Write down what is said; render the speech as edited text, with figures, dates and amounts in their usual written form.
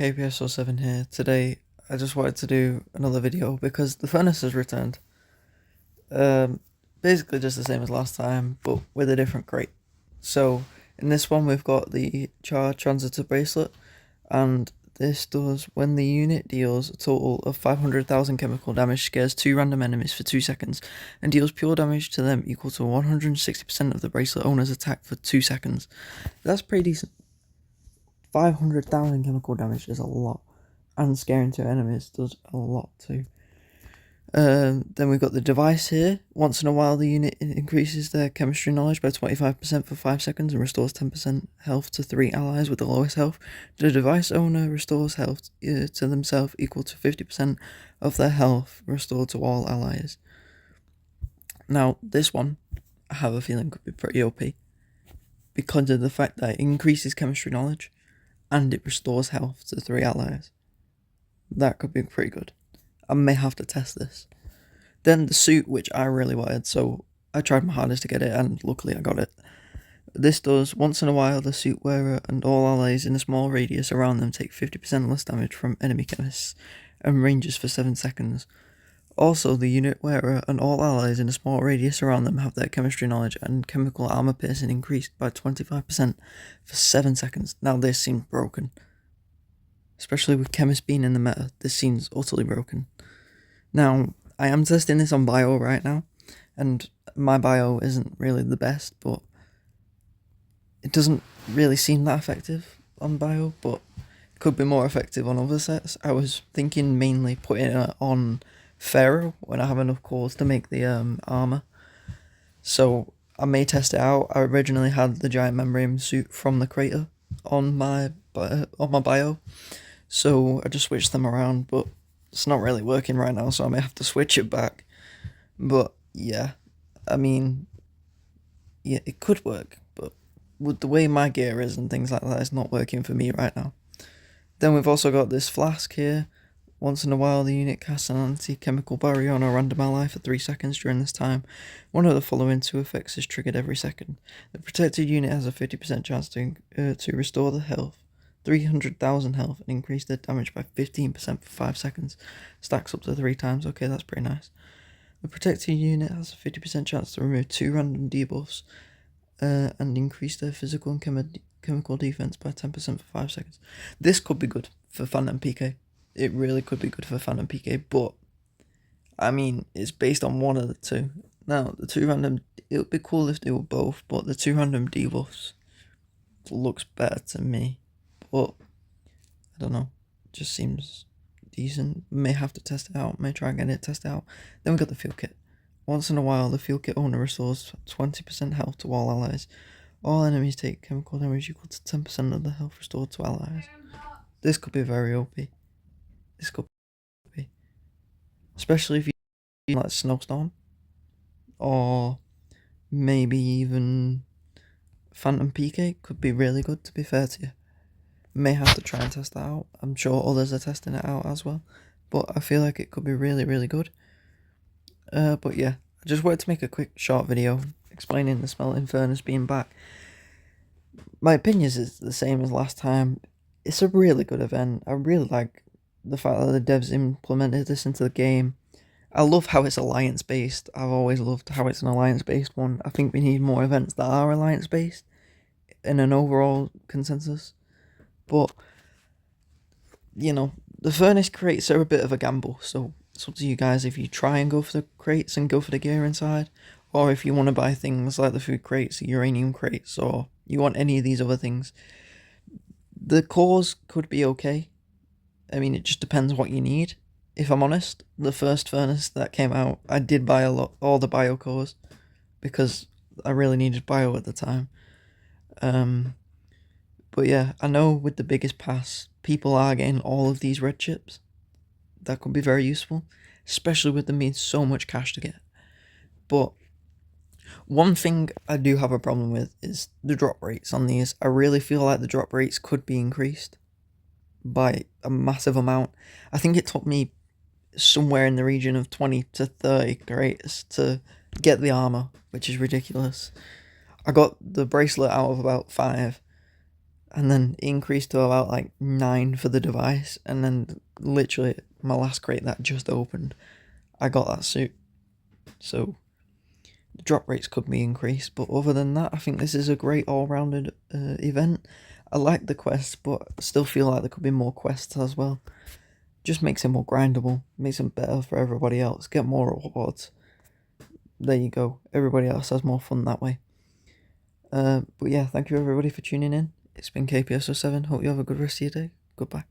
KPSO7 here. Today I just wanted to do another video because the furnace has returned. Um, Basically just the same as last time, but with a different crate. So in this one we've got the charge transitor bracelet, and this does when the unit deals a total of 500,000 chemical damage, scares 2 random enemies for 2 seconds, and deals pure damage to them equal to 160% of the bracelet owner's attack for 2 seconds. That's pretty decent. 500,000 chemical damage is a lot, and scaring 2 enemies does a lot too. Then we've got the device here. Once in a while the unit increases their chemistry knowledge by 25% for 5 seconds and restores 10% health to 3 allies with the lowest health. The device owner restores health to themselves equal to 50% of their health restored to all allies. Now this one I have a feeling could be pretty OP because of the fact that it increases chemistry knowledge and it restores health to 3 allies. That could be pretty good. I may have to test this. Then the suit, which I really wanted, so I tried my hardest to get it, and luckily I got it. This does, once in a while, the suit wearer and all allies in a small radius around them take 50% less damage from enemy chemists, and ranges for 7 seconds. Also, the unit wearer and all allies in a small radius around them have their chemistry knowledge and chemical armor piercing increased by 25% for 7 seconds. Now this seems broken. Especially with chemist being in the meta, this seems utterly broken. Now, I am testing this on bio right now, and my bio isn't really the best, but it doesn't really seem that effective on bio, but it could be more effective on other sets. I was thinking mainly putting it on Pharaoh when I have enough cores to make the armor. So I may test it out. I originally had the giant membrane suit from the crater on my bio, so I just switched them around, but it's not really working right now, so I may have to switch it back. But yeah, I mean, yeah, it could work, but with the way my gear is and things like that, it's not working for me right now. Then we've also got this flask here. Once in a while, the unit casts an anti-chemical barrier on a random ally for 3 seconds during this time. One of the following 2 effects is triggered every second. The protected unit has a 50% chance to restore the health, 300,000 health, and increase their damage by 15% for 5 seconds. Stacks up to 3 times. Okay, that's pretty nice. The protected unit has a 50% chance to remove 2 random debuffs and increase their physical and chemical defense by 10% for 5 seconds. This could be good for Phantom PK. It really could be good for Phantom PK, but I mean, it's based on one of the two. Now, the 2 random, it would be cool if they were both, but the 2 random debuffs looks better to me. But I don't know, it just seems decent. May have to test it out, may try and get it tested out. Then we got the field kit. Once in a while, the field kit owner restores 20% health to all allies. All enemies take chemical damage equal to 10% of the health restored to allies. This could be very OP. This could be, especially if you like Snowstorm, or maybe even Phantom PK could be really good, to be fair to you. May have to try and test that out. I'm sure others are testing it out as well, but I feel like it could be really, really good. But yeah, I just wanted to make a quick short video explaining the smelting furnace being back. My opinion is the same as last time. It's a really good event. I really like the fact that the devs implemented this into the game. I love how it's alliance based. I've always loved how it's an alliance based one. I think we need more events that are alliance based in an overall consensus. But you know, the furnace crates are a bit of a gamble, so it's up to you guys if you try and go for the crates and go for the gear inside, or if you want to buy things like the food crates, the uranium crates, or you want any of these other things. The cores could be okay. I mean, it just depends what you need. If I'm honest, the first furnace that came out, I did buy all the bio cores, because I really needed bio at the time. But yeah, I know with the biggest pass, people are getting all of these red chips. That could be very useful, especially with them being so much cash to get. But one thing I do have a problem with is the drop rates on these. I really feel like the drop rates could be increased by a massive amount. I think it took me somewhere in the region of 20 to 30 crates to get the armor, which is ridiculous. I got the bracelet out of about 5. and then it increased to about like 9 for the device, and then literally my last crate that just opened, I got that suit. So the drop rates could be increased, but other than that, I think this is a great all-rounded event. I like the quests, but I still feel like there could be more quests as well. Just makes it more grindable, makes it better for everybody else, get more rewards. There you go, everybody else has more fun that way. But yeah, thank you everybody for tuning in. It's been KPSO7, hope you have a good rest of your day. Goodbye.